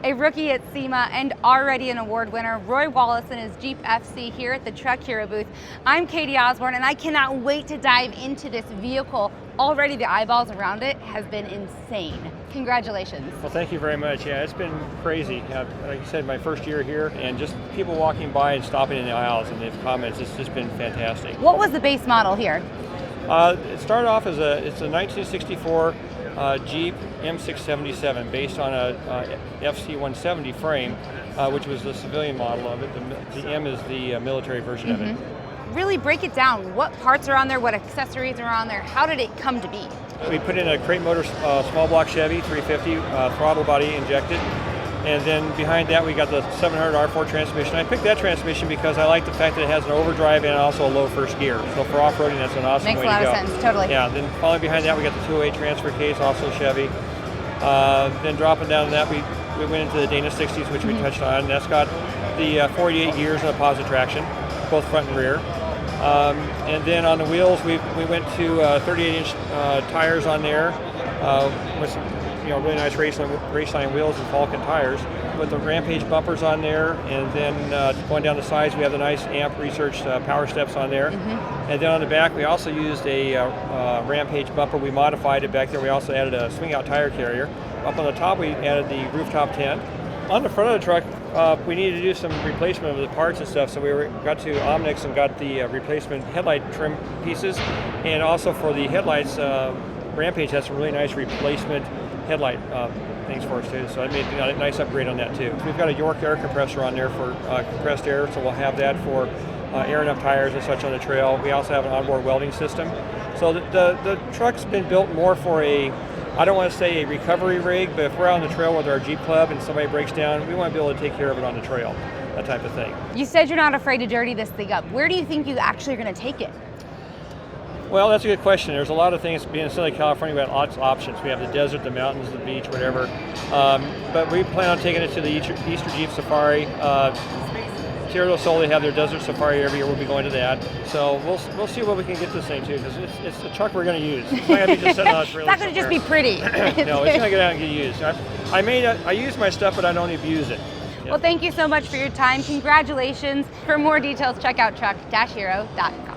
A rookie at SEMA and already an award winner, Roy Wallace and his Jeep FC here at the Truck Hero booth. I'm Katie Osborne and I cannot wait to dive into this vehicle. Already the eyeballs around it has been insane. Congratulations. Well, thank you very much. Yeah, it's been crazy. Like you said, my first year here, and just people walking by and stopping in the aisles and the comments, it's just been fantastic. What was the base model here? It started off as it's a 1964 Jeep M-677 based on a FC-170 frame, which was the civilian model of it. The M is the military version of it. Really break it down. What parts are on there? What accessories are on there? How did it come to be? We put in a crate motor small block Chevy 350 throttle body injected. And then behind that we got the 700 R4 transmission. I picked that transmission because I like the fact that it has an overdrive and also a low first gear. So for off-roading, that's an awesome way to go. Makes a lot of sense, totally. Yeah, then following behind that we got the 208 transfer case, also Chevy. Then dropping down to that we went into the Dana 60s, which we touched on. That's got the 48 gears and a positive traction, both front and rear. And then on the wheels we went to 38-inch tires on there with some really nice race line wheels and Falcon tires with the Rampage bumpers on there, and then going down the sides we have the nice amp researched PowerSteps on there. And then on the back we also used a Rampage bumper. We modified it back there. We also added a swing out tire carrier. Up on the top we added the rooftop tent. On the front of the truck we needed to do some replacement of the parts and stuff, so we got to OMIX and got the replacement headlight trim pieces, and also for the headlights Rampage has some really nice replacement headlight things for us too, so I made a nice upgrade on that too. We've got a York air compressor on there for compressed air, so we'll have that for airing up tires and such on the trail. We also have an onboard welding system. So the truck's been built more for I don't want to say a recovery rig, but if we're out on the trail with our Jeep Club and somebody breaks down, we want to be able to take care of it on the trail, that type of thing. You said you're not afraid to dirty this thing up. Where do you think you actually are going to take it? Well, that's a good question. There's a lot of things. Being in Southern California, we have lots of options. We have the desert, the mountains, the beach, whatever. But we plan on taking it to the Easter Jeep Safari. Tierra del Sol, they have their desert safari every year. We'll be going to that. So we'll see what we can get this thing to, because it's a truck we're going to use. It's not going to be just sitting on a trailer. It's not going to just be pretty. No, it's going to get out and get used. I use my stuff, but I don't abuse it. Well, thank you so much for your time. Congratulations. For more details, check out truck-hero.com.